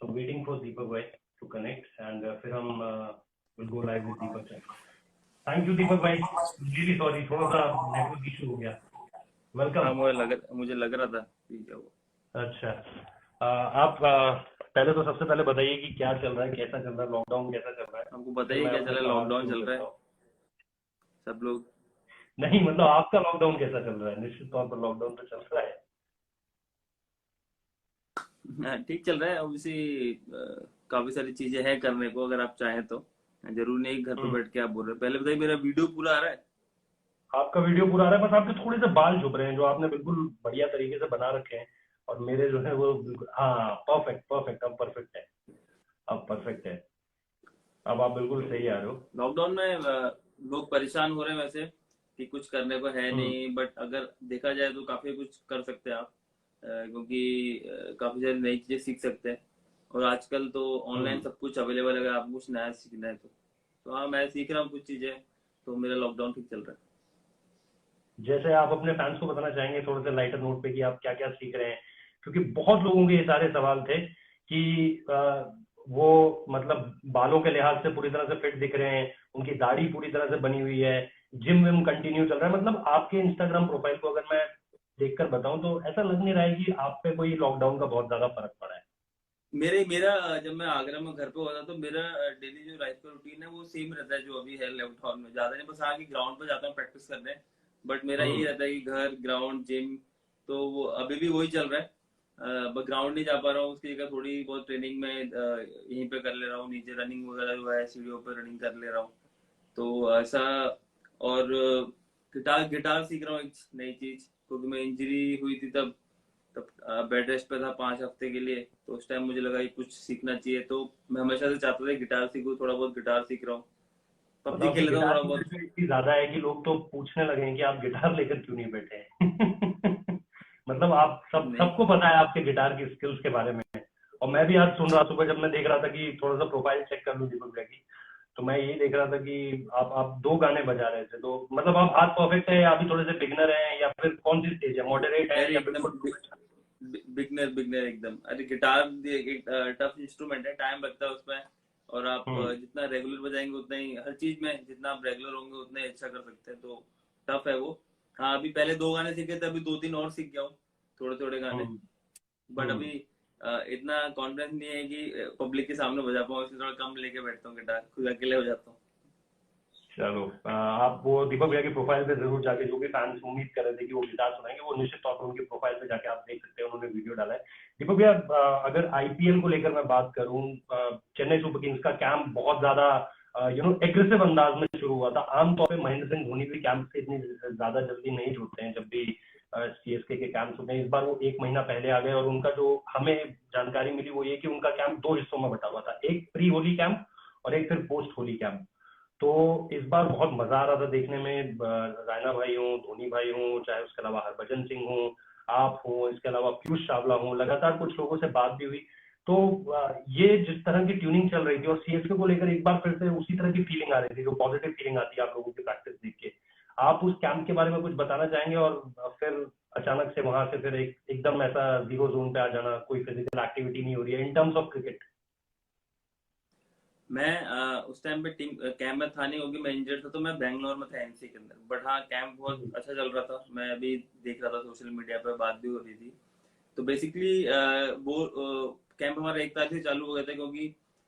So waiting for Deepak bhai to connect and फिर हम will go live with Deepak bhai. Thank you Deepak bhai. Really sorry, थोड़ा सा network issue हो गया. Welcome. हाँ मुझे लग रहा था ठीक है वो. अच्छा, आप पहले तो सबसे पहले बताइए कि क्या चल रहा है, कैसा चल रहा है, लॉकडाउन कैसा चल रहा है. हमको बताइए क्या चल रहा है. लॉकडाउन चल रहा है सब लोग. नहीं मतलब आपका लॉकडाउन कैसा चल रहा है. निश्चित तौर पर लॉकडाउन तो चल रहा है. ठीक चल रहा है. ऑब्वियसली काफी सारी चीजें हैं करने को, अगर आप चाहें तो. जरूर नहीं घर पे बैठ के आप बोल रहे. पहले बताइए मेरा वीडियो पूरा आ रहा है. आपका वीडियो पूरा आ रहा है, बस आपके थोड़े से बाल झुक रहे हैं जो आपने बिल्कुल बढ़िया तरीके से बना रखे हैं, और मेरे जो है वो बिल्कुल हाँ परफेक्ट. अब परफेक्ट है. अब परफेक्ट है. अब आप बिल्कुल सही आ रहे हो. लॉकडाउन में लोग परेशान हो रहे हैं वैसे कि कुछ करने को है नहीं, बट अगर देखा जाए तो काफी कुछ कर सकते हैं आप, क्योंकि काफी सारी नई चीजें सीख सकते हैं. और आजकल तो ऑनलाइन सब कुछ अवेलेबल है. अगर आपको कुछ नया सीखना है तो हाँ मैं सीख रहा हूँ कुछ चीजें, तो मेरा लॉकडाउन ठीक चल रहा है. जैसे आप अपने फैंस को बताना चाहेंगे थोड़े से लाइटर नोट पे कि आप क्या क्या सीख रहे हैं, क्योंकि बहुत लोगों के ये सारे सवाल थे कि वो मतलब बालों के लिहाज से पूरी तरह से फिट दिख रहे हैं, उनकी दाढ़ी पूरी तरह से बनी हुई है, जिम विम कंटिन्यू चल रहा है. मतलब आपके इंस्टाग्राम प्रोफाइल को अगर मैं देखकर बताऊं तो ऐसा लग नहीं रहा है कि आप पे कोई लॉकडाउन का बहुत ज्यादा फर्क पड़ा है. मेरा जब मैं आगरा में घर पे होता तो मेरा डेली जो लाइफ का रूटीन है वो सेम रहता है जो अभी है लॉकडाउन में. ज्यादा नहीं, बस आगे ग्राउंड पे जाता हूँ प्रैक्टिस करने, बट मेरा यही रहता है कि घर ग्राउंड जिम, तो वो अभी भी वही चल रहा है. बस ग्राउंड नहीं जा पा रहा हूँ, उसकी जगह थोड़ी बहुत ट्रेनिंग में यहीं पे कर ले रहा हूँ. नीचे रनिंग वगैरह जो है सीढ़ियों पर रनिंग कर ले रहा हूँ, तो ऐसा. और गिटार सीख रहा हूँ, एक नई चीज, क्योंकि मैं इंजरी हुई थी तब बेड रेस्ट पे था 5 हफ्ते के लिए, तो उस टाइम मुझे लगा कि कुछ सीखना चाहिए, तो मैं हमेशा से चाहता था गिटार सीखूं. थोड़ा बहुत गिटार सीख रहा हूँ, पबजी खेल रहा हूँ थोड़ा बहुत. इतनी ज्यादा है कि लोग तो पूछने लगे हैं कि आप गिटार लेकर क्यों नहीं बैठे हैं. मतलब आप सबको पता है आपके गिटार की स्किल्स के बारे में. और मैं भी आज सुन रहा सुबह जब मैं देख रहा था कि थोड़ा सा प्रोफाइल चेक कर लूं दीपक भैया की, तो मैं यही देख रहा था कि आप 2 गाने बजा रहे थे. तो मतलब आप हाथ परफेक्ट है या अभी थोड़े से बिगनर हैं, या फिर कौन सी स्टेज है, मॉडरेट है या बिल्कुल बिगनर एकदम. अरे गिटार एक टफ इंस्ट्रूमेंट है, टाइम लगता है उसमें, और आप जितना रेगुलर बजाएंगे उतना ही, हर चीज में जितना आप रेगुलर होंगे उतना ही अच्छा कर सकते हैं. तो टफ है वो. हाँ अभी पहले 2 गाने सीखे थे, अभी 2-3 और सीख गया हूँ, थोड़े गाने. बट अभी इतना कॉन्फिडेंस नहीं है कि पब्लिक के सामने बजा पाऊँ, इसलिए थोड़ा कम लेके बैठता हूँ गिटार, खुद अकेले हो जाता हूँ. चलो आप वो दीपक भैया की प्रोफाइल पे जरूर जाके, जो भी फैंस उम्मीद कर रहे थे कि वो गिटार सुनाएंगे, वो निश्चित तौर पर उनकी प्रोफाइल पे जाके आप देख सकते हैं, उन्होंने वीडियो डाला है. दीपक भैया अगर आईपीएल को लेकर मैं बात करूं, चेन्नई सुपर किंग्स का कैंप बहुत ज्यादा एग्रेसिव अंदाज में शुरू हुआ था. आमतौर पर महेंद्र सिंह धोनी भी कैंप से इतनी ज्यादा जल्दी नहीं जुड़ते हैं जब भी सीएसके के कैंप होते हैं. इस बार वो 1 महीना पहले आ गए, और उनका जो हमें जानकारी मिली वो ये कि उनका कैंप 2 हिस्सों में बटा हुआ था, एक प्री होली कैंप और एक फिर पोस्ट होली कैंप. तो इस बार बहुत मजा आ रहा था देखने में. रायना भाई हो, धोनी भाई हो, चाहे उसके अलावा हरभजन सिंह हो, आप हो, इसके अलावा पीयूष चावला हो, लगातार कुछ लोगों से बात भी हुई. तो ये जिस तरह की ट्यूनिंग चल रही थी, और सीएसके को लेकर एक बार फिर से उसी तरह की फीलिंग आ रही थी, जो पॉजिटिव फीलिंग आती है आप लोगों की प्रैक्टिस देख के. आप उस कैंप के बारे में कुछ बताना चाहेंगे, और फिर अचानक से वहां से फिर एकदम ऐसा 0 जोन पे आ जाना, कोई फिजिकल एक्टिविटी नहीं हो रही है इन टर्म्स ऑफ क्रिकेट. मैं उस टाइम पे टीम कैंप में था नहीं, क्योंकि मैं इंजर्ड था, तो मैं बैंगलोर में था एनसी के अंदर. बट हाँ कैंप बहुत अच्छा चल रहा था. मैं अभी देख रहा था सोशल मीडिया पे, बात भी हो रही थी. तो बेसिकली वो कैंप हमारा 1 तारीख से चालू हो गया था, क्योंकि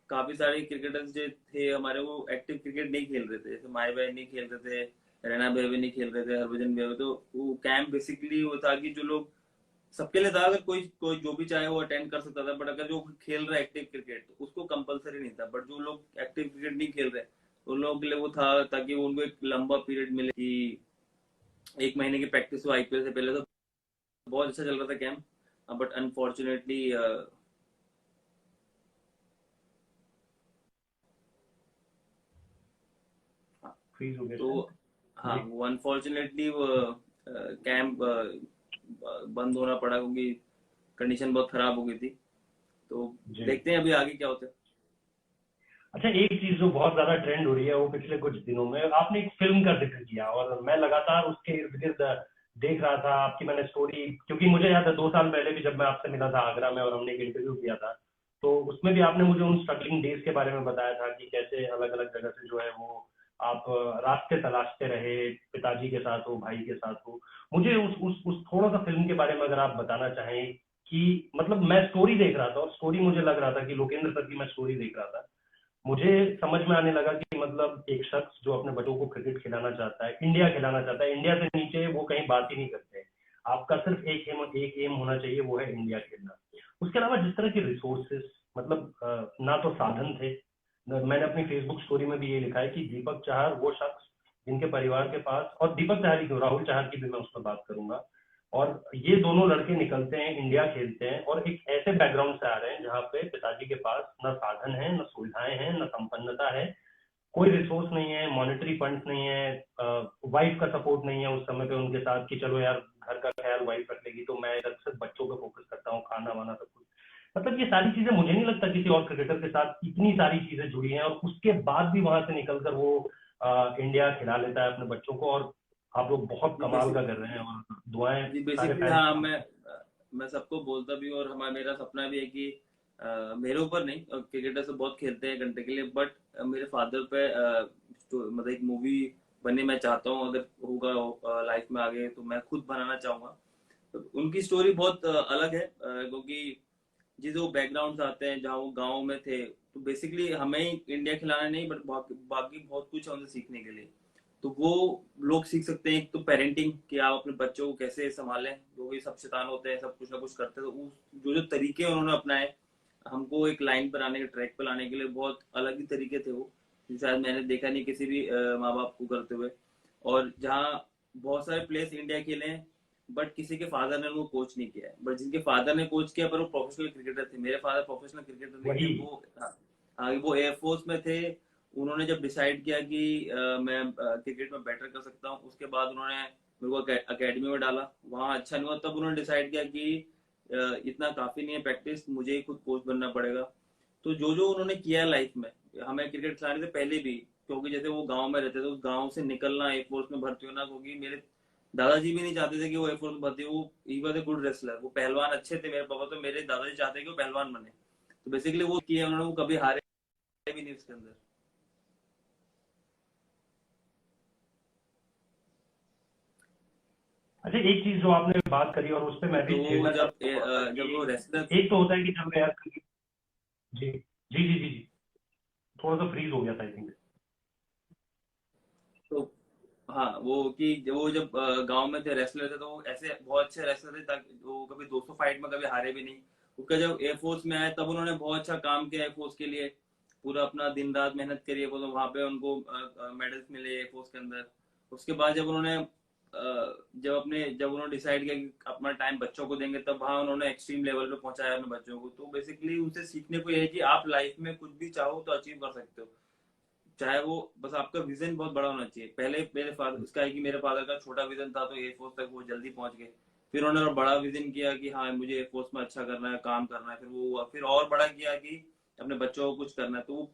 काफी सारे क्रिकेटर्स जो थे हमारे वो एक्टिव क्रिकेट नहीं खेल रहे थे. जैसे माई भाई नहीं खेल रहे थे, रैना भाई भी नहीं खेल रहे थे, हरभजन भाई. तो वो कैंप बेसिकली वो था कि जो लोग, सबके लिए था, अगर कोई जो भी चाहे वो अटेंड कर सकता था. बट अगर जो खेल रहा है एक्टिव क्रिकेट तो उसको कंपलसरी नहीं था. बट जो लोग एक्टिव क्रिकेट नहीं खेल रहे उन लोगों के लिए वो था, ताकि उनको एक लंबा पीरियड मिले कि 1 महीने की प्रैक्टिस हो आईपीएल से पहले. तो बहुत अच्छा चल रहा था कैंप, बट अनफॉर्चुनेटली तो हाँ वो अनफॉर्चुनेटली वो कैंप बंद होना पड़ा, क्योंकि कंडीशन बहुत खराब हो गई थी. तो देखते हैं अभी आगे क्या होता है. अच्छा, एक चीज जो बहुत ज्यादा ट्रेंड हो रही है वो पिछले कुछ दिनों में, आपने एक फिल्म का जिक्र किया, और मैं लगातार उसके इर्द गिर्द देख रहा था. आपकी मैंने स्टोरी, क्योंकि मुझे याद है 2 साल पहले भी जब मैं आपसे मिला था आगरा में और हमने एक इंटरव्यू किया था, तो उसमें उसमें भी आपने मुझे उन स्ट्रगलिंग डेज के बारे में बताया था कि कैसे अलग अलग जगह से जो है वो आप रास्ते तलाशते रहे, पिताजी के साथ हो, भाई के साथ हो। मुझे उस थोड़ा सा फिल्म के बारे में अगर आप बताना चाहें कि मतलब मैं स्टोरी देख रहा था और स्टोरी मुझे लग रहा था कि लोकेंद्र सर की मैं स्टोरी देख रहा था। मुझे समझ में आने लगा कि मतलब एक शख्स जो अपने बच्चों को क्रिकेट खिलाना चाहता है, इंडिया खिलाना चाहता है, इंडिया से नीचे वो कहीं बात ही नहीं करते। आपका सिर्फ एक एम होना चाहिए, वो है इंडिया खेलना। उसके अलावा जिस तरह के रिसोर्सेस, मतलब ना तो साधन थे। मैंने अपनी फेसबुक स्टोरी में भी ये लिखा है कि दीपक चाहर वो शख्स जिनके परिवार के पास, और दीपक चाहर ही क्यों, राहुल चाहर की भी मैं उस पर बात करूंगा, और ये दोनों लड़के निकलते हैं, इंडिया खेलते हैं और एक ऐसे बैकग्राउंड से आ रहे हैं जहाँ पे पिताजी के पास न साधन है, न सुविधाएं हैं, न संपन्नता है, कोई रिसोर्स नहीं है, मॉनेटरी फंड्स नहीं है, वाइफ का सपोर्ट नहीं है उस समय पे उनके साथ कि चलो यार घर का ख्याल वाइफ रख लेगी, तो मैं इधर सिर्फ बच्चों पे फोकस करता हूँ, खाना वाना सब कुछ। मतलब ये सारी चीजें मुझे नहीं लगता किसी और क्रिकेटर के साथ इतनी सारी चीजें जुड़ी हैं, और उसके बाद भी वहां से निकलकर वो इंडिया खिला लेता है अपने बच्चों को। और आप लोग बहुत जी कमाल का कर रहे हैं, और दुआएं जी सारे बेसिकली फैंस। हाँ, मैं सबको बोलता भी हूँ, और हमारा मेरा सपना भी है कि मेरे ऊपर नहीं, क्रिकेटर से बहुत खेलते हैं घंटे के लिए, बट मेरे फादर पे मतलब एक मूवी बनने मैं चाहता हूँ, अगर होगा लाइफ में आगे तो मैं खुद बनाना चाहूंगा। तो उनकी स्टोरी बहुत अलग है, क्योंकि जिस वो बैकग्राउंड आते हैं, जहाँ वो गाँव में थे, तो बेसिकली हमें ही इंडिया खिलाना नहीं, बट बाकी बहुत कुछ है उनसे सीखने के लिए। तो वो लोग सीख सकते हैं, एक तो पेरेंटिंग कि आप अपने बच्चों को कैसे संभालें, जो भी सब शैतान होते हैं, सब कुछ ना कुछ करते हैं, तो जो जो तरीके उन्होंने अपनाए हमको एक लाइन पर आने के, ट्रैक पर लाने के लिए, बहुत अलग ही तरीके थे वो, जो शायद मैंने देखा नहीं किसी भी माँ बाप को करते हुए। और जहाँ बहुत सारे प्लेयर्स इंडिया खेले हैं, बट किसी के फादर ने उनको कोच नहीं किया है, बट जिनके फादर ने कोच किया पर वो प्रोफेशनल क्रिकेटर थे। मेरे फादर प्रोफेशनल क्रिकेटर नहीं थे, वही। वो वो एयरफोर्स में थे। उन्होंने जब डिसाइड किया कि मैं क्रिकेट में बेटर कर सकता हूँ, उसके बाद उन्होंने मेरे को अकेडमी में डाला, वहाँ अच्छा नहीं हुआ, तब उन्होंने डिसाइड किया कि इतना काफी नहीं है प्रैक्टिस, मुझे ही खुद कोच बनना पड़ेगा। तो जो जो उन्होंने किया लाइफ में, हमें क्रिकेट खिलाने से पहले भी, क्योंकि जैसे वो गांव में रहते थे, उस गांव से निकलना, एयरफोर्स में भर्ती होना, क्योंकि मेरे दादाजी भी नहीं चाहते थे कि वो एयरफोर्स में भर्ती हो। वो he was a good wrestler, वो पहलवान अच्छे थे मेरे पापा, तो मेरे दादाजी चाहते कि वो पहलवान बने। तो बेसिकली वो किया उन्होंने, वो कभी हारे भी नहीं उसके अंदर। अच्छा, एक चीज जो आपने बात करी और उस पर मैं भी तो वो छेड़ना जब चाहता हूँ थोड़ा सा जब वो कि रेसलर, एक तो होता है कि जब यार, जी जी जी जी जी, थोड़ा सा फ्रीज हो गया था आई थिंक। तो हाँ, वो कि वो जब गांव में थे, रेसलर थे, तो वो ऐसे बहुत अच्छे रेसलर थे, ताकि वो कभी 200 फाइट में कभी हारे भी नहीं। उसका जब एयरफोर्स में आए, तब उन्होंने बहुत अच्छा काम किया एयरफोर्स के लिए, पूरा अपना दिन रात मेहनत करी, वो तो वहां पे उनको मेडल्स मिले एयरफोर्स के अंदर। उसके बाद जब उन्होंने जब उन्होंने डिसाइड किया कि अपना टाइम बच्चों को देंगे, तब वहां उन्होंने एक्सट्रीम लेवल पे पहुंचाया अपने बच्चों को। तो बेसिकली उनसे सीखने को ये है कि आप लाइफ में कुछ भी चाहो तो अचीव कर सकते हो, चाहे वो, बस आपका विजन बहुत बड़ा होना चाहिए। पहले मेरे फादर, उसका है कि मेरे फादर का छोटा विजन था, तो एयरफोर्स तक वो जल्दी पहुंच गए। फिर उन्होंने बड़ा विजन किया कि हाँ मुझे एयरफोर्स में अच्छा करना है, काम करना है, फिर वो हुआ। फिर और बड़ा किया कि अपने बच्चों को कुछ करना है। तो वो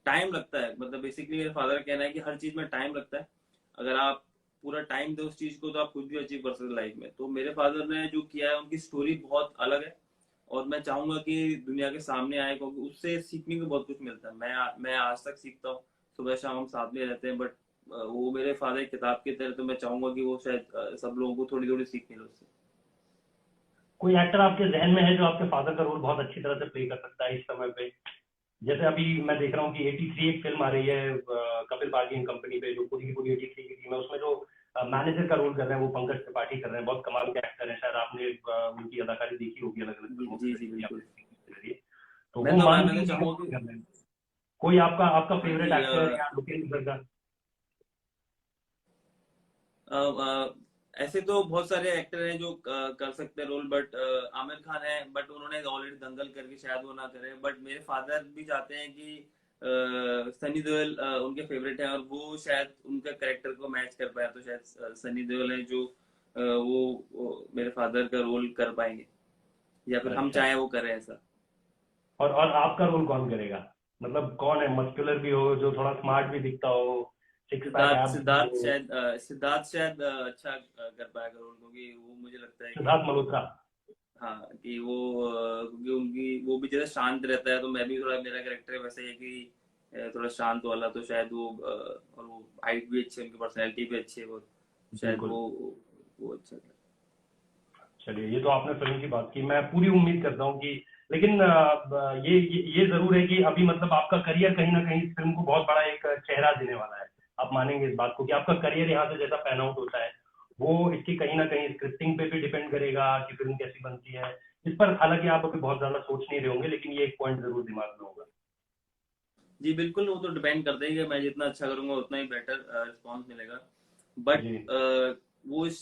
टाइम लगता है, मतलब बेसिकली मेरे फादर का कहना है कि हर चीज में टाइम लगता है। अगर आप पूरा टाइम दो उस चीज को, तो आप कुछ भी अचीव कर सकते लाइफ में। तो मेरे फादर ने जो किया है, उनकी स्टोरी बहुत अलग है, और मैं चाहूंगा कि दुनिया के सामने आए, क्योंकि उससे सीखने को बहुत कुछ मिलता है। मैं आज तक सीखता हूँ, सुबह शाम हम साथ में रहते हैं, बट वो मेरे फादर किताब की तरह, तो मैं चाहूंगा कि वो शायद सब लोगों को थोड़ी थोड़ी सीख मिले उससे। कोई एक्टर आपके जहन में है जो आपके फादर का रोल बहुत अच्छी तरह से प्ले कर सकता है इस समय पे? जैसे अभी मैं देख रहा हूँ कि 83 एक फिल्म आ रही है कपिल पार्टी एंड कंपनी पे, जो पूरी की पूरी 83 की टीम है, उसमें जो मैनेजर का रोल कर रहे हैं वो पंकज त्रिपाठी कर रहे हैं। बहुत कमाल के एक्टर हैं, शायद आपने उनकी अदाकारी देखी होगी अलग अलग जी फिल्मों जी के जी जरिए या बिल्कुल। फिल्म के जरिए। तो वो मान मैं तो सिंह जी के चाहूंगा रोल कि कर रहे हैं। कोई आपका आपका हाँ फेवरेट जी, एक्टर या लोकेंद्र सर का? अ, ऐसे तो बहुत सारे एक्टर हैं जो कर सकते हैं रोल, बट आमिर खान है, बट उन्होंने ऑलरेडी दंगल करके शायद वो ना करे। बट मेरे फादर भी चाहते हैं कि सनी देओल उनके फेवरेट है, और वो शायद उनका कैरेक्टर को मैच कर पाया, तो शायद सनी देओल है जो वो मेरे फादर का रोल कर पाएंगे, या फिर हम अच्छा, चाहे वो करें ऐसा। और आपका रोल कौन करेगा? मतलब कौन है, मस्कुलर भी हो, जो थोड़ा स्मार्ट भी दिखता हो, सिक्स पैक सिद्धार्थ एब्स भी सिद्धार्थ हो? शायद सिद्धार्थ शायद अच्छा कर पाएगा रोल, क्योंकि वो मुझे लगता है कि सिद्धार्थ मल्होत्रा। हाँ कि वो क्योंकि उनकी वो भी जैसे शांत रहता है, तो मैं भी थोड़ा, मेरा कैरेक्टर वैसे है कि थोड़ा शांत वाला, तो शायद वो और वो हाइट भी अच्छी है, उनकी पर्सनैलिटी भी अच्छी है, वो शायद बिल्कुल। वो अच्छा है। चलिए, ये तो आपने फिल्म की बात की, मैं पूरी उम्मीद करता हूँ कि, लेकिन ये जरूर है कि अभी मतलब आपका करियर कहीं ना कहीं इस फिल्म को बहुत बड़ा एक चेहरा देने वाला है। आप मानेंगे इस बात को कि आपका करियर यहाँ से जैसा पैन आउट होता है, वो इसकी कहीं ना कहीं स्क्रिप्टिंग पे भी डिपेंड करेगा कि फिल्म कैसी बनती है। इस पर हालांकि आप अभी बहुत ज्यादा सोच नहीं रहे होंगे, लेकिन ये एक पॉइंट जरूर दिमाग में होगा। जी बिल्कुल, वो तो डिपेंड करता है कि मैं जितना अच्छा करूंगा उतना ही बेटर रिस्पॉन्स मिलेगा। बट जी।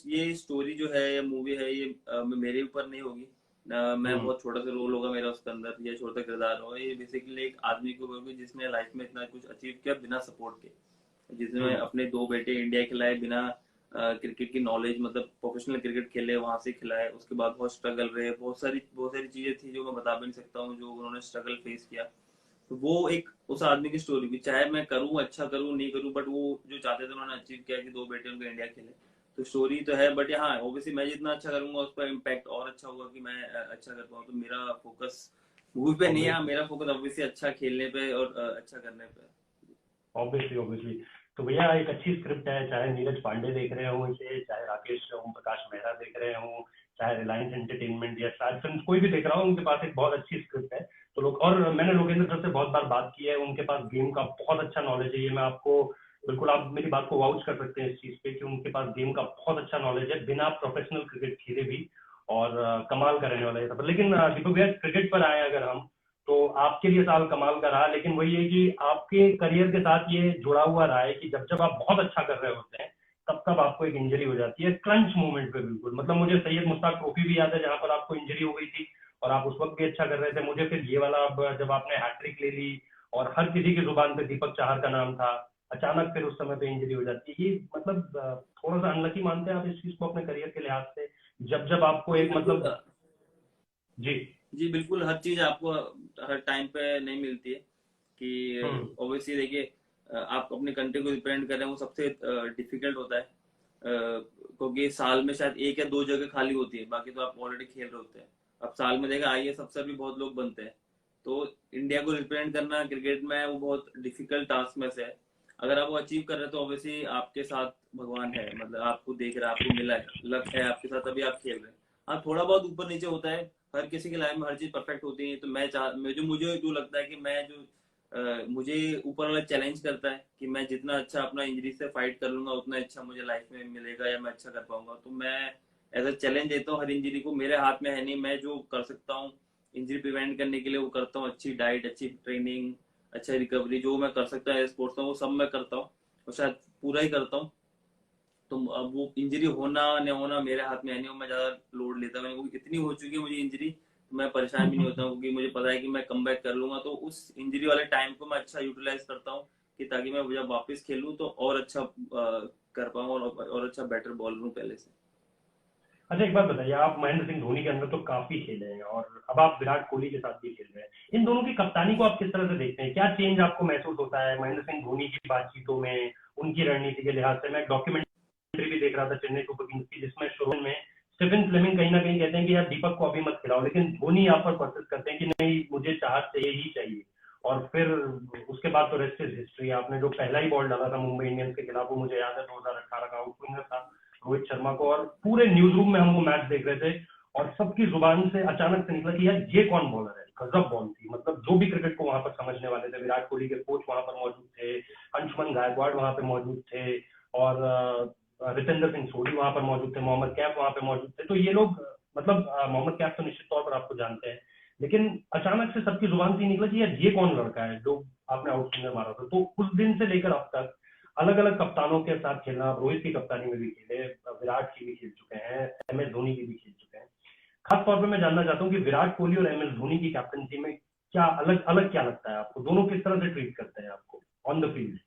ये स्टोरी जो है या मूवी है, ये मेरे ऊपर नहीं होगी। मैं हम्म। बहुत छोटा सा रोल होगा मेरा उसके अंदर, या छोटा किरदार होगा। ये बेसिकली एक आदमी को होगी जिसने लाइफ में इतना कुछ अचीव किया बिना सपोर्ट के, जिसने हम्म। अपने 2 बेटे इंडिया खिलाए बिना क्रिकेट की नॉलेज, मतलब प्रोफेशनल क्रिकेट खेले वहां से खिलाए। उसके बाद बहुत स्ट्रगल रहे, बहुत सारी चीजें थी जो मैं बता भी नहीं सकता हूँ, जो उन्होंने स्ट्रगल फेस किया। तो वो एक उस आदमी की स्टोरी भी, चाहे मैं करूँ अच्छा करूँ नहीं करूँ, बट वो जो चाहते थे उन्होंने अचीव किया कि 2 बेटे उनके इंडिया खेले। तो स्टोरी तो है, बट हाँ ऑब्वियसली मैं जितना अच्छा करूंगा उस पर इम्पैक्ट और अच्छा होगा कि मैं अच्छा कर पाऊँ। तो मेरा फोकस मूवी पे नहीं है, ऑब्वियसली। मेरा फोकस ऑब्वियसली अच्छा खेलने पे और अच्छा करने पे। Obviously obviously. तो भैया, एक अच्छी स्क्रिप्ट है, चाहे नीरज पांडे देख रहे हो इसे, चाहे राकेश ओम प्रकाश मेहरा देख रहे हो, चाहे रिलायंस एंटरटेनमेंट या स्टार फिल्म कोई भी देख रहा हो, उनके पास एक बहुत अच्छी स्क्रिप्ट है। तो लोग, और मैंने लोकेंद्र सर से बहुत बार बात की है, उनके पास गेम का बहुत अच्छा नॉलेज है। ये मैं आपको बिल्कुल, आप मेरी बात को वाउच कर सकते हैं इस चीज पे कि उनके पास गेम का बहुत अच्छा नॉलेज है, बिना प्रोफेशनल क्रिकेट खेले भी। और कमाल का रहने वाला है ये सब। लेकिन दीपक भैया, क्रिकेट पर आए अगर हम, तो आपके लिए साल कमाल का रहा, लेकिन वही है कि आपके करियर के साथ ये जुड़ा हुआ रहा है कि जब जब आप बहुत अच्छा कर रहे होते हैं, तब तब आपको एक इंजरी हो जाती है क्रंच मोमेंट पे। बिल्कुल, मतलब मुझे सैयद मुश्ताक ट्रॉफी भी याद है जहां पर आपको इंजरी हो गई थी, और आप उस वक्त भी अच्छा कर रहे थे। मुझे फिर ये वाला, अब जब आपने हैट्रिक ले ली और हर किसी की जुबान पे दीपक चाहर का नाम था, अचानक फिर उस समय पे इंजरी हो जाती है। ये मतलब थोड़ा सा अनलकी मानते हैं आप इस चीज को अपने करियर के लिहाज से, जब जब आपको जी एक बिल्कुल। मतलब। जी। जी बिल्कुल, हर चीज आपको हर टाइम पे नहीं मिलती है कि हम्म। ऑब्वियसली देखिए, आप अपने कंट्री को रिप्रेजेंट कर रहे हैं, वो सबसे डिफिकल्ट होता है। क्योंकि साल में शायद 1 या 2 जगह खाली होती है, बाकी तो आप ऑलरेडी खेल रहे होते हैं। अब साल में देखा आईएएस अफसर भी बहुत लोग बनते हैं। तो इंडिया को रिप्रेजेंट करना क्रिकेट में वो बहुत डिफिकल्ट टास्क में से है। अगर आप वो अचीव कर रहे हैं तो ऑब्वियसली आपके साथ भगवान है, मतलब आपको देख रहा है, आपको मिला है, लक है आपके साथ, अभी आप खेल रहे हैं। हाँ थोड़ा बहुत ऊपर नीचे होता है, हर किसी की लाइफ में हर चीज परफेक्ट होती है। तो मुझे जो लगता है कि मैं जो मुझे ऊपर वाला चैलेंज करता है कि मैं जितना अच्छा अपना इंजरी से फाइट कर लूंगा उतना अच्छा मुझे लाइफ में मिलेगा या मैं अच्छा कर पाऊंगा। तो मैं एज अ चैलेंज देता हूँ हर इंजरी को। मेरे हाथ में है नहीं, मैं जो कर सकता हूँ इंजरी प्रिवेंट करने के लिए वो करता हूँ। अच्छी डाइट, अच्छी ट्रेनिंग, अच्छा रिकवरी, जो मैं कर सकता है स्पोर्ट्स में वो सब मैं करता हूँ, और शायद पूरा ही करता हूँ। तो अब वो इंजरी होना न होना मेरे हाथ में है नहीं, और मैं ज्यादा लोड लेता हूँ, क्योंकि इतनी हो चुकी है मुझे इंजरी, तो मैं परेशान भी नहीं होता हूँ, क्योंकि मुझे पता है कि मैं कम बैक कर लूंगा। तो उस इंजरी वाले टाइम को मैं अच्छा यूटिलाइज करता हूँ कि ताकि मैं जब वापस खेलूँ तो और अच्छा कर पाऊँ, और अच्छा बेटर बॉलर हूँ पहले से। अच्छा, एक बात बताइए, आप महेंद्र सिंह धोनी के अंदर तो काफी खेले हैं, और अब आप विराट कोहली के साथ भी खेल रहे हैं। इन दोनों की कप्तानी को आप किस तरह से देखते हैं? क्या चेंज आपको महसूस होता है महेंद्र सिंह धोनी की बातचीतों में, उनकी रणनीति के लिहाज से? मैं डॉक्यूमेंट्री भी देख रहा था चेन्नई सुपर किंग्स की, जिसमें शुरू में स्टीफन फ्लेमिंग कहीं ना कहीं कहते हैं कि यार दीपक को अभी मत खिलाओ, लेकिन धोनी यहाँ पर परसिस्ट करते हैं कि नहीं, मुझे चाहत चाहिए ही चाहिए। और फिर उसके बाद तो रेस्ट इज हिस्ट्री। आपने जो पहला ही बॉल डाला था मुंबई इंडियंस के खिलाफ, वो मुझे याद है 2018 का आउटस्विंगर था रोहित शर्मा को, और पूरे न्यूज रूम में हम वो मैच देख रहे थे, और सबकी जुबान से अचानक से निकला कि यार ये कौन बॉलर है। गजब बॉल थी, मतलब जो भी क्रिकेट को वहां पर समझने वाले थे, विराट कोहली के कोच वहां पर मौजूद थे, अंशुमन गायकवाड़ वहां पे मौजूद थे, और रितेंद्र सिंह सोढ़ी वहां पर मौजूद थे, मोहम्मद कैफ वहां पे मौजूद थे। तो ये लोग मतलब मोहम्मद कैफ तो निश्चित तौर पर आपको जानते हैं, लेकिन अचानक से सबकी जुबान से ही निकला कि यार ये कौन लड़का है जो आपने आउटस्विंगर मारा था। तो उस दिन से लेकर अब तक अलग अलग कप्तानों के साथ खेलना, रोहित की कप्तानी में भी खेले, विराट की भी खेल चुके हैं, MS धोनी की भी खेल चुके हैं। खास तौर पे मैं जानना चाहता हूँ कि विराट कोहली और MS धोनी की कैप्टनसी में क्या अलग अलग क्या लगता है आपको? दोनों किस तरह से ट्रीट करते हैं आपको ऑन द फील्ड?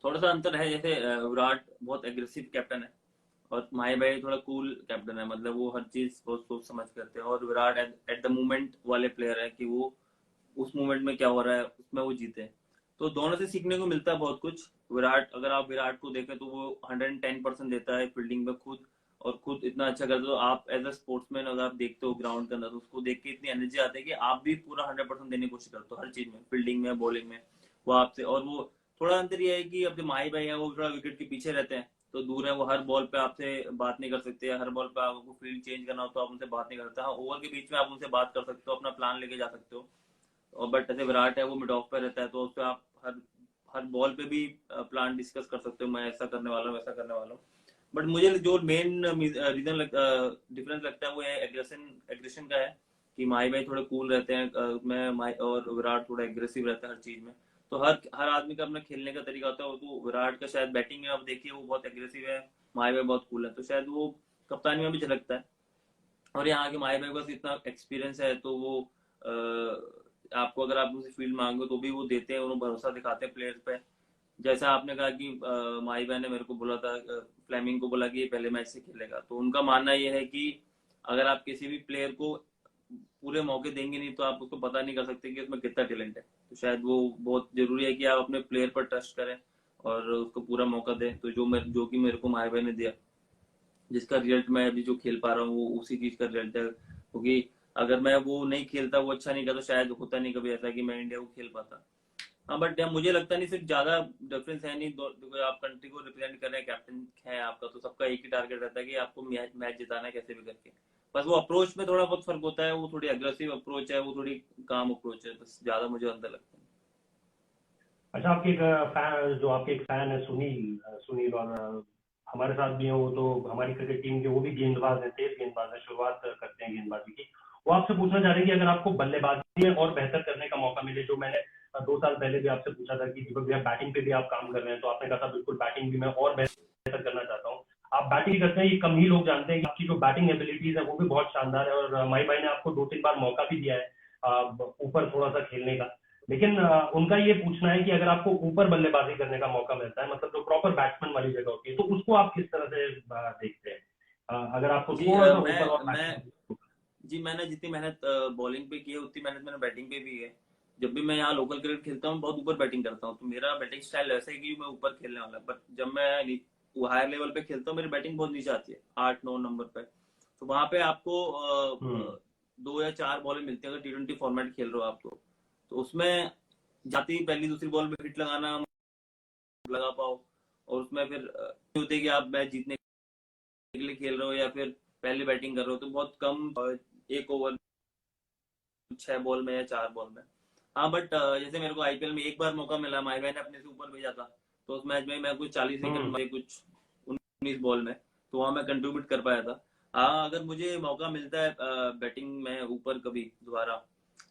थोड़ा सा अंतर है, जैसे विराट बहुत एग्रेसिव कैप्टन है, और माही भाई थोड़ा कूल कैप्टन है, मतलब वो हर चीज बहुत सोच समझ करते हैं। और विराट एट द मोमेंट वाले प्लेयर है कि वो उस मोमेंट में क्या हो रहा है उसमें वो जीते। तो दोनों से सीखने को मिलता है बहुत कुछ। विराट, अगर आप विराट को देखें तो वो 110% देता है फील्डिंग में खुद, और खुद इतना अच्छा करते हो, तो आप एज अ स्पोर्ट्समैन अगर आप देखते हो ग्राउंड के अंदर, तो उसको देख के इतनी एनर्जी आती है कि आप भी पूरा 100% देने की कोशिश करते हो हर चीज में, फील्डिंग में, बॉलिंग में, वो आपसे। और वो थोड़ा अंतर ये है कि अपने माही भाई है वो थोड़ा विकेट के पीछे रहते हैं, तो दूर है, वो हर बॉल पे आपसे बात नहीं कर सकते, हर बॉल पे आपको फील्ड चेंज करना हो तो आप उनसे बात नहीं कर सकते। हाँ, ओवर के बीच में आप उनसे बात कर सकते हो, अपना प्लान लेके जा सकते हो। और बट ऐसे विराट है वो मिड ऑफ पे रहता है, तो उस पर आप हर हर बॉल पे भी प्लान डिस्कस कर सकते हो, मैं ऐसा करने वाला हूँ, वैसा करने वाला हूँ। बट मुझे जो मेन रीजन डिफरेंस लगता है वो है एग्रेशन एग्रेशन का है, कि माही भाई थोड़े कूल रहते हैं, मैं माही और विराट थोड़ा एग्रेसिव रहता है हर चीज में। तो हर हर आदमी का अपना खेलने का तरीका होता है, तो विराट का शायद बैटिंग में आप देखिए वो बहुत एग्रेसिव है, माही भाई बहुत कूल है, तो शायद वो कप्तानी में भी झलकता है। और यहाँ के माही भाई के पास इतना एक्सपीरियंस है, तो वो आपको अगर आप उनसे फील्ड मांगो तो भी वो देते हैं, उन्हें भरोसा दिखाते हैं प्लेयर्स पे। जैसा आपने कहा कि माही भाई ने मेरे को बोला था, फ्लेमिंग को बोला कि ये पहले मैच से खेलेगा, तो उनका मानना ये है कि अगर आप किसी भी प्लेयर को पूरे मौके देंगे नहीं तो आप उसको पता नहीं कर सकते कि उसमें कितना टैलेंट है। तो शायद वो बहुत जरूरी है कि आप अपने प्लेयर पर ट्रस्ट करें और उसको पूरा मौका दें। तो जो कि मेरे को माही भाई ने दिया, जिसका रिजल्ट मैं अभी जो खेल पा रहा हूँ वो उसी चीज का रिजल्ट है, क्योंकि अगर मैं वो नहीं खेलता, वो अच्छा नहीं करता, शायद होता नहीं कभी ऐसा कि मैं इंडिया को खेल पाता। हाँ, बट मुझे लगता नहीं सिर्फ ज्यादा डिफरेंस है नहीं, देखो आप कंट्री को रिप्रेजेंट कर रहे हैं, कैप्टन है आपका, तो सबका एक ही टारगेट रहता है कि आपको मैच मैच जिताना है कैसे भी करके। बस वो अप्रोच में थोड़ा बहुत फर्क होता है, वो थोड़ी अग्रेसिव अप्रोच है, वो थोड़ी काम अप्रोच है, बस ज्यादा मुझे अंदर लगता है। अच्छा, आपके एक फैन, जो आपके एक फैन है सुनील, सुनील और हमारे साथ भी है वो, तो हमारी क्रिकेट टीम के वो भी गेंदबाज हैं, तेज गेंदबाज हैं, शुरुआत करते हैं गेंदबाजी की। वो आपसे पूछना चाह रहे हैं कि अगर आपको बल्लेबाजी में और बेहतर करने का मौका मिले, जो मैंने 2 साल पहले भी आपसे पूछा था कि दीपक भैया बैटिंग पे भी आप काम कर रहे हैं, तो आपने कहा था बिल्कुल बैटिंग भी मैं और बेहतर करना चाहता हूँ। आप बैटिंग करते हैं, ये कम ही लोग जानते हैं कि आपकी जो बैटिंग एबिलिटीज है वो भी बहुत शानदार है, और माई भाई ने आपको 2-3 बार मौका भी दिया है ऊपर थोड़ा सा खेलने का। लेकिन उनका ये पूछना है कि अगर आपको ऊपर बल्लेबाजी करने का मौका मिलता है, मतलब जो प्रॉपर बैट्समैन वाली जगह होती है, तो उसको आप किस तरह से देखते हैं? अगर आपको जी थोड़ा सा ऊपर और मैं बैट्समैन। जी मैंने जितनी मेहनत बॉलिंग पे की है उतनी मेहनत मैंने बैटिंग पे भी है। जब भी मैं यहाँ लोकल क्रिकेट खेलता हूँ बहुत ऊपर बैटिंग करता हूँ, तो मेरा बैटिंग स्टाइल ऐसा है कि मैं ऊपर खेलने वाला, बट जब मैं हायर लेवल पे खेलता हूँ मेरी बैटिंग बहुत नीचे आती है, 8-9 नंबर पे। तो वहां पे आपको हम्म। 2 या 4 बॉलें मिलती है अगर T20 फॉर्मेट खेल रहे हो आप, तो उसमें जाती ही पहली दूसरी बॉल पे हिट लगाना लगा पाओ, और उसमें फिर होते कि आप मैच जीतने के लिए खेल रहे हो या फिर पहले बैटिंग कर रहे हो, तो बहुत कम एक ओवर 6 बॉल में या 4 बॉल में। हाँ, बट जैसे मेरे को आईपीएल में एक बार मौका मिला, माही भाई ने अपने से ऊपर भेजा था, तो उस मैच में मैं कुछ 40 विकेट हम्म। मारे, कुछ 19 बॉल में, तो वहां मैं कंट्रीब्यूट कर पाया था। हाँ, अगर मुझे मौका मिलता है बैटिंग में ऊपर कभी दोबारा,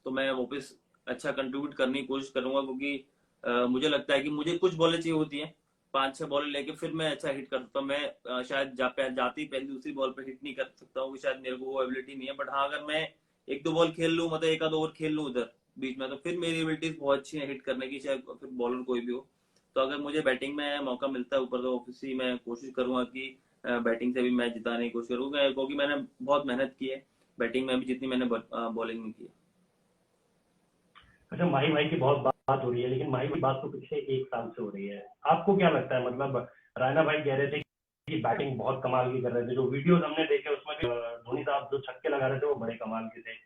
तो मैं वापस अच्छा कंट्रीब्यूट करने की कोशिश करूंगा, क्योंकि मुझे लगता है कि मुझे कुछ बॉलें चाहिए होती हैं, 5-6 बॉलें लेके फिर मैं अच्छा हिट कर सकता हूँ। मैं शायद जाती पहली दूसरी बॉल पे हिट नहीं कर सकता हूँ, शायद मेरे को वो एबिलिटी नहीं है, बट हाँ अगर मैं 1-2 बॉल खेल लूँ, मतलब एक आध ओवर खेल लूँ उधर बीच में, तो फिर मेरी एबिलिटीज बहुत अच्छी है हिट करने की, चाहे फिर बॉलर कोई भी हो। तो अगर मुझे बैटिंग में मौका मिलता है ऊपर, तो ऑब्वियसली मैं कोशिश करूंगा कि बैटिंग से भी मैच जिताने की कोशिश करूंगा, क्योंकि मैंने बहुत मेहनत की है बैटिंग में भी जितनी मैंने बॉलिंग में की है। अच्छा, माही भाई की बहुत बात हो रही है, लेकिन माही की बात तो पिछले 1 साल से हो रही है। आपको क्या लगता है, मतलब रायना भाई कह रहे थे कि बैटिंग बहुत कमाल की कर रहे थे, जो वीडियोस हमने देखे उसमें भी धोनी साहब जो छक्के लगा रहे थे वो बड़े कमाल के थे।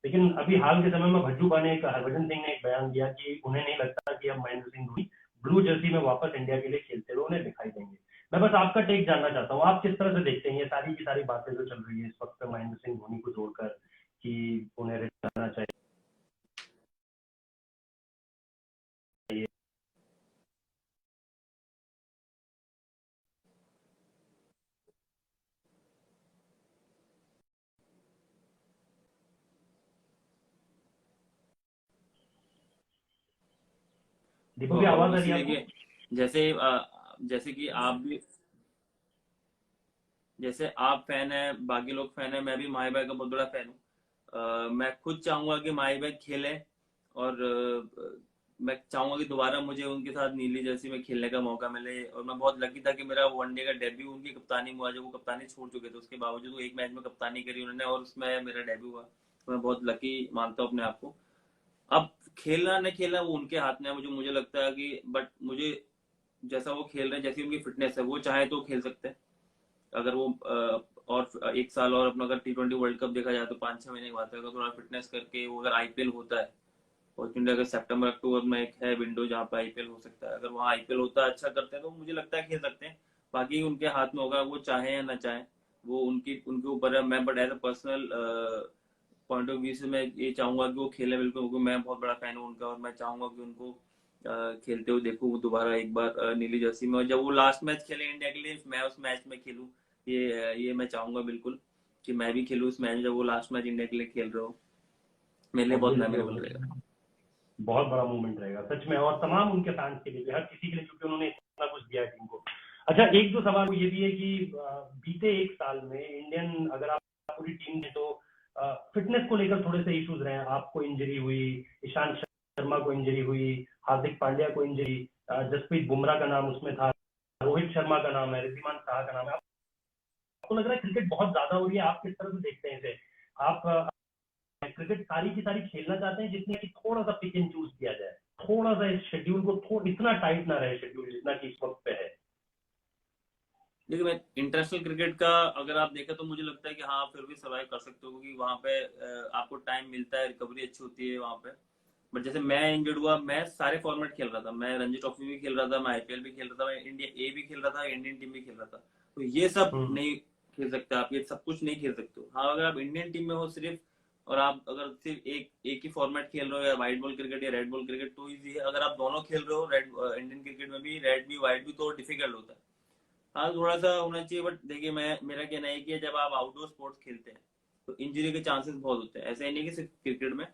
लेकिन अभी हाल के समय में भज्जू ने एक हरभजन सिंह ने एक बयान दिया कि उन्हें नहीं लगता कि अब महेंद्र सिंह धोनी ब्लू जर्सी में वापस इंडिया के लिए खेलते हुए उन्हें दिखाई देंगे। मैं बस आपका टेक जानना चाहता हूँ, आप किस तरह से देखते हैं ये सारी की सारी बातें जो चल रही है इस वक्त महेंद्र सिंह धोनी को जोड़कर, कि उन्हें रिटायर्ड करना चाहिए? दीपक भी आवाज आ रही ऑब्वियसली है आपको? देखिए, जैसे जैसे कि आप भी, जैसे आप फैन है, बाकी लोग फैन है, मैं भी माही भाई का बहुत बड़ा फैन हूँ। मैं खुद चाहूंगा कि माही भाई खेले, और मैं चाहूंगा कि दोबारा मुझे उनके साथ नीली जर्सी में खेलने का मौका मिले। और मैं बहुत लकी था कि मेरा वनडे का डेब्यू उनकी कप्तानी में हुआ, जब वो कप्तानी छोड़ चुके थे उसके बावजूद वो एक मैच में कप्तानी करी उन्होंने और उसमें मेरा डेब्यू हुआ, तो मैं बहुत लकी मानता हूँ अपने आप को। अब खेलना न खेलना वो उनके हाथ में है, मुझे मुझे लगता है कि, बट मुझे जैसा वो खेल रहे हैं, जैसी उनकी फिटनेस है, वो चाहे तो खेल सकते हैं। अगर वो और एक साल और अपना अगर T20 वर्ल्ड कप देखा जाए तो 5-6 महीने के बाद अगर थोड़ा फिटनेस करके वो अगर आईपीएल होता है, फॉर्चुनेटली अगर सितंबर अक्टूबर में एक है विंडो जहाँ पे आईपीएल हो सकता है, अगर वहाँ आईपीएल होता है अच्छा करते हैं तो मुझे लगता है खेल सकते हैं। बाकी उनके हाथ में होगा, वो चाहे या ना चाहे, वो उनकी उनके ऊपर है। मैं but as a personal point of view से मैं ये चाहूंगा कि वो खेले बिल्कुल, क्योंकि मैं बहुत बड़ा फैन हूँ उनका और मैं चाहूंगा कि उनको खेलते हुए देखूं दोबारा एक बार नीली जर्सी में। और जब वो लास्ट मैच खेले इंडिया के लिए, मैं उस मैच में खेलूं, ये मैं चाहूंगा बिल्कुल कि मैं भी खेलूं उस मैच जब वो लास्ट मैच इंडिया के लिए खेल रहे हो। मेरे लिए बहुत ऑब्वियसली मेमोरेबल रहेगा। बहुत बड़ा मूवमेंट रहेगा सच में, और तमाम उनके फैंस के लिए भी, हर किसी के लिए, क्योंकि उन्होंने इतना कुछ दिया है टीम को। अच्छा, एक दो सवाल ये भी है कि बीते एक साल में इंडियन, अगर आप पूरी टीम में, तो फिटनेस को लेकर थोड़े से इश्यूज रहे हैं। आपको इंजरी हुई, ईशांत शर्मा को इंजरी हुई, हार्दिक पांड्या को इंजरी, जसप्रीत बुमराह का नाम उसमें था, रोहित शर्मा का नाम है, रिद्धिमान साहा का नाम है। आपको लग रहा है क्रिकेट बहुत ज्यादा हो रही है? आप किस तरह से देखते हैं इसे? आप क्रिकेट सारी की सारी खेलना चाहते हैं, जिसमें कि थोड़ा सा पिक एंड चूज किया जाए, थोड़ा सा इस शेड्यूल को थोड़ा इतना टाइट ना रहे शेड्यूल जितना कि इस वक्त पे है? देखिए, मैं इंटरनेशनल क्रिकेट का अगर आप देखें तो मुझे लगता है कि हाँ फिर भी सर्वाइव कर सकते हो, क्योंकि वहाँ पे आपको टाइम मिलता है, रिकवरी अच्छी होती है वहाँ पे। बट जैसे मैं इंजर्ड हुआ, मैं सारे फॉर्मेट खेल रहा था, मैं रणजी ट्रॉफी भी खेल रहा था, मैं आईपीएल भी खेल रहा था, मैं इंडिया ए भी खेल रहा था, इंडियन टीम भी खेल रहा था। तो ये सब हम्म। नहीं खेल सकते आप, ये सब कुछ नहीं खेल सकते हो। हाँ, अगर आप इंडियन टीम में हो सिर्फ, और आप अगर सिर्फ एक ही फॉर्मेट खेल रहे हो, या व्हाइट बॉल क्रिकेट या रेड बॉल क्रिकेट, तो इजी है। अगर आप दोनों खेल रहे हो, रेड इंडियन क्रिकेट में भी रेड भी व्हाइट भी, तो डिफिकल्ट होता है। हाँ, थोड़ा सा होना चाहिए। बट देखिए, मैं मेरा कहना है कि जब आप आउटडोर स्पोर्ट्स खेलते हैं तो इंजरी के चांसेस बहुत होते हैं, ऐसा ही नहीं कि सिर्फ क्रिकेट में।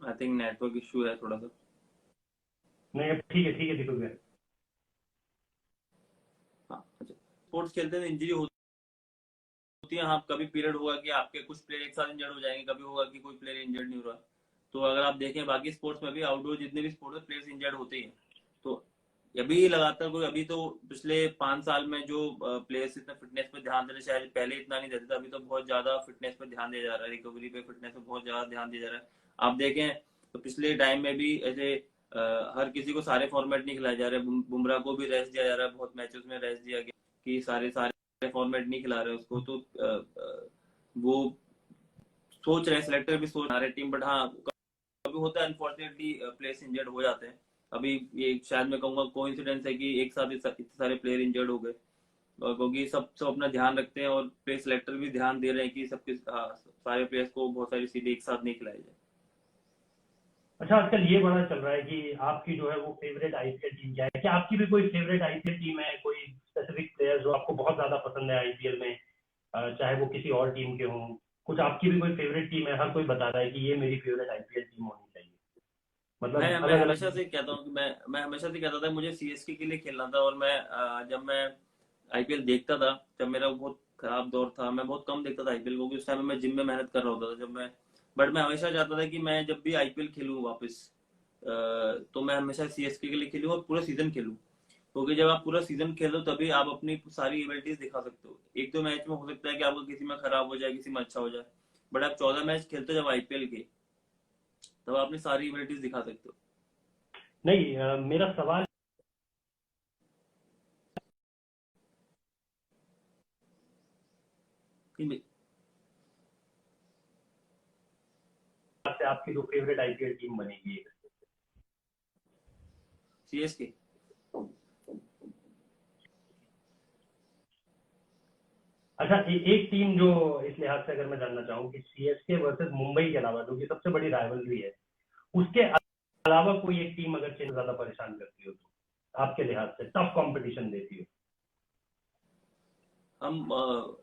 आई थिंक नेटवर्क इशू है थोड़ा सा। नहीं, अब ठीक है दीपक भैया। हाँ, अच्छा, स्पोर्ट्स खेलते हैं इंजरी होती है। हाँ, कभी पीरियड होगा कि आपके कुछ प्लेयर एक साथ इंजर्ड हो जाएंगे, कभी होगा कि कोई प्लेयर इंजर्ड नहीं हो रहा। तो अगर आप देखें बाकी स्पोर्ट्स में भी, आउटडोर जितने भी स्पोर्ट्स में प्लेयर्स इंजर्ड होते ही हैं। तो अभी लगातार कोई, अभी तो पिछले 5 साल में जो प्लेयर्स इतना फिटनेस पे ध्यान दे रहे, शायद पहले इतना नहीं देते थे, अभी तो बहुत ज्यादा फिटनेस पे ध्यान दिया जा रहा है, रिकवरी पे, फिटनेस पे बहुत ज्यादा ध्यान दिया जा रहा है। आप देखें तो पिछले टाइम में भी ऐसे हर किसी को सारे फॉर्मेट नहीं खिलाए जा रहे। बुमराह को भी रेस्ट दिया जा रहा है, बहुत मैचेस में रेस्ट दिया गया कि सारे सारे फॉर्मेट नहीं खिला रहे उसको। तो वो सोच रहे, सेलेक्टर भी सोच रहे टीम। बट हाँ, कभी होता है अनफॉर्चुनेटली प्लेयर्स इंजर्ड हो जाते हैं। अभी ये शायद मैं कहूंगा कोइंसिडेंस है कि एक साथ इतने सारे प्लेयर इंजर्ड हो गए, और क्योंकि सब अपना ध्यान रखते हैं, और प्लेयर सेलेक्टर भी ध्यान दे रहे हैं कि सबके सारे प्लेयर्स को बहुत सारी सीधे एक साथ नहीं खिलाई जाए। अच्छा, आजकल ये बड़ा चल रहा है कि आपकी जो है वो फेवरेट आईपीएल टीम क्या है? क्या आपकी भी कोई फेवरेट आईपीएल टीम है? कोई स्पेसिफिक प्लेयर जो आपको बहुत ज्यादा पसंद है आईपीएल में, चाहे वो किसी और टीम के हों? कुछ आपकी भी कोई फेवरेट टीम है? हर कोई बता रहा है कि ये मेरी फेवरेट आईपीएल टीम होनी चाहिए, मतलब मैं अलग हमेशा अलग। से कहता हूँ कि मैं हमेशा से कहता था मुझे सीएसके के लिए खेलना था। और मैं जब मैं आईपीएल देखता था, जब मेरा बहुत खराब दौर था, मैं बहुत कम देखता था आईपीएल, क्योंकि उस टाइम में मैं जिम में मेहनत कर रहा होता था जब मैं। बट मैं हमेशा चाहता था कि मैं जब भी आईपीएल खेलूं वापस, तो मैं हमेशा सीएसके के लिए खेलूं और पूरा सीजन खेलूं। क्योंकि जब आप पूरा सीजन खेलो तभी आप अपनी सारी एबिलिटीज दिखा सकते हो। एक दो मैच में हो सकता है कि आपको किसी में खराब हो जाए, किसी में अच्छा हो जाए, बट आप 14 मैच खेलते हो जब आईपीएल के, तब आप अपनी सारी एबिलिटीज दिखा सकते हो। नहीं, मेरा सवाल कि से आपकी जो फेवरेट आईपीएल टीम बनेगी? सीएसके। अच्छा, एक टीम जो इस लिहाज से अगर मैं जानना चाहूँ कि सीएसके वर्सेस मुंबई के अलावा, जो कि सबसे बड़ी राइवलरी है, उसके अलावा कोई एक टीम अगर चेन्नई ज्यादा परेशान करती हो तो आपके लिहाज से टफ कंपटीशन देती हो? हम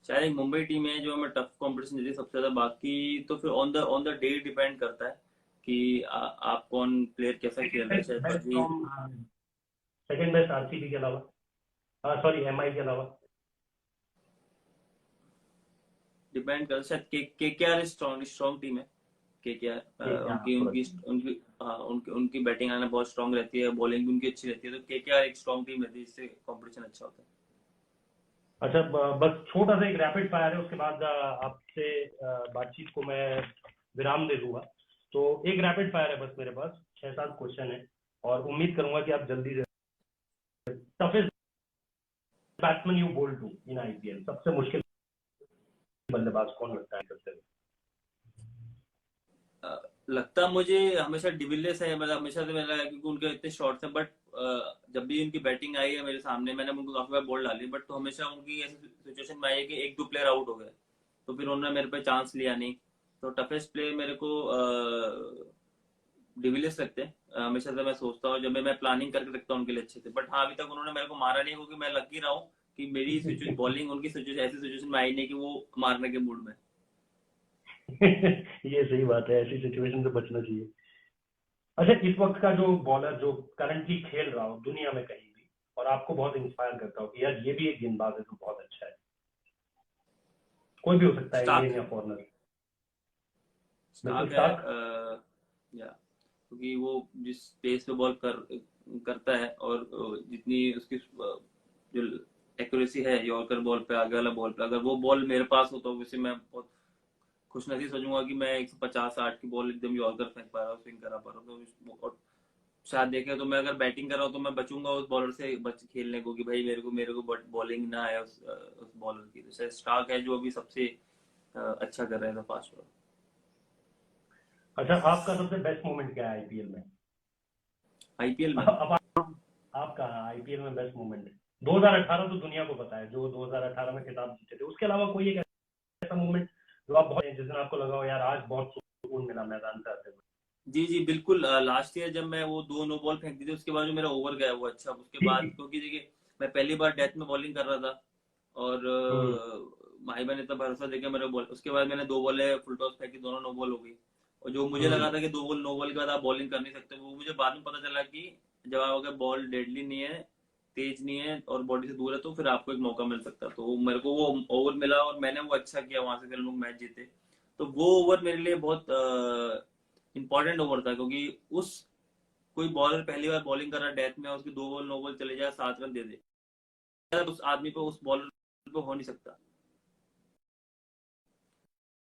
शायद एक मुंबई टीम है जो हमें टफ कंपटीशन देती है सबसे ज्यादा। बाकी तो फिर ऑन द डे डिपेंड करता है कि आप कौन प्लेयर कैसा खेल रहा है। शायद बेस्ट बाकी फ्रॉम सेकंड बेस्ट आरसीबी के अलावा, सॉरी एमआई के अलावा? डिपेंड कर शायद केकेआर स्ट्रॉन्ग टीम है। केकेआर उनकी उनकी उनकी हाँ उनकी बैटिंग आना बहुत स्ट्रॉन्ग रहती है, बॉलिंग भी उनकी अच्छी रहती है, तो केकेआर एक स्ट्रॉन्ग टीम रहती है, जिससे कंपटीशन अच्छा होता है। अच्छा, बस छोटा सा एक रैपिड फायर है, उसके बाद आपसे बातचीट को मैं विराम दे दूंगा। तो एक रैपिड फायर है बस मेरे पास, 6-7 क्वेश्चन है और उम्मीद करूंगा कि आप जल्दी से। Toughest batsman you bowled to in IPL, सबसे मुश्किल बल्लेबाज कौन लगता है सबसे? लगता मुझे हमेशा डिविलियर्स है, मतलब हमेशा से मेरा क्योंकि उनके इतने शॉट्स हैं, बट जब भी उनकी बैटिंग आई है मेरे सामने मैंने उनको काफी बार बॉल डाली, बट तो हमेशा उनकी ऐसी सिचुएशन में आई है कि एक दो प्लेयर आउट हो गए, तो फिर उन्होंने मेरे पे चांस लिया नहीं। तो टफेस्ट प्लेयर मेरे को डिविलियर्स लगते हैं हमेशा से। मैं सोचता हूँ जब मैं प्लानिंग करके रखता हूँ उनके लिए अच्छे से, बट हाँ अभी तक उन्होंने मेरे को मारा नहीं, क्योंकि मैं लग ही रहा हूँ कि मेरी सिचुएशन बॉलिंग उनकी सिचुएशन ऐसी सिचुएशन में आई नहीं कि वो मारने के मूड में। ये सही बात है, ऐसी सिचुएशन से बचना चाहिए। अच्छा, इस वक्त का जो बॉलर जो करंटली खेल रहा हो दुनिया में कहीं भी और आपको बहुत इंस्पायर करता हो कि यार ये भी एक गेंदबाज है जो बहुत अच्छा है, कोई भी हो सकता है, स्टार्क इंडियन या फॉरनर? मिचेल स्टार्क है स्टार्क। या क्योंकि वो जिस पेस पे बॉल करता है और जितनी उसकी जो एक्यूरेसी है यॉर्कर बॉल पे, आगे वाला बॉल पे, अगर वो बॉल मेरे पास हो तो वैसे मैं बहुत खुशनसीब समझूंगा कि मैं 150-60 की बॉल एकदम यॉर्कर फेंक पा रहा हूँ, स्विंग करा पा रहा हूँ। तो शायद देखें तो मैं अगर बैटिंग कर रहा हूँ तो मैं बचूंगा उस बॉलर से बच खेलने को कि भाई मेरे को बॉलिंग ना आए उस बॉलर की। तो शायद स्टार्क है जो अभी सबसे अच्छा कर रहा है फास्ट बॉल। अच्छा, आपका सबसे बेस्ट मोमेंट क्या है आईपीएल में? आईपीएल में अब आपका आईपीएल में बेस्ट मोमेंट 2018 तो दुनिया को पता है, जो 2018 में खिताब जीते थे, उसके अलावा कोई एक ऐसा मोमेंट जो आप बहुत जिस दिन आपको लगा हो यार आज बहुत सुकून मिला मैदान से आते हुए? जी जी बिल्कुल। लास्ट ईयर जब मैं वो 2 नो बॉल फेंक दी थी, उसके बाद जो मेरा ओवर गया वो अच्छा, उसके बाद क्योंकि देखिए मैं पहली बार डेथ में बॉलिंग कर रहा था और हम्म। माहिबा ने इतना भरोसा देके मेरे बॉल, उसके बाद मैंने 2 बॉलें फुल टॉस फेंकी, दोनों नो बॉल हो गई। और जो मुझे लगा हम्म। था कि 2 बॉल नो बॉल के बाद आप बॉलिंग कर नहीं सकते, वो मुझे बाद में पता चला कि जब आप अगर बॉल डेडली नहीं है, तेज नहीं है और बॉडी से दूर है, तो फिर आपको एक मौका मिल सकता है। तो मेरे को वो ओवर मिला और मैंने वो अच्छा किया, वहां से फिर लोग मैच जीते। तो वो ओवर मेरे लिए बहुत इंपॉर्टेंट ओवर था, क्योंकि उस कोई बॉलर पहली बार बॉलिंग कर रहा है डेथ में, उसकी 2 बॉल नो बॉल चले जाए, 7 रन दे दे, उस आदमी को उस बॉलर को हो नहीं सकता।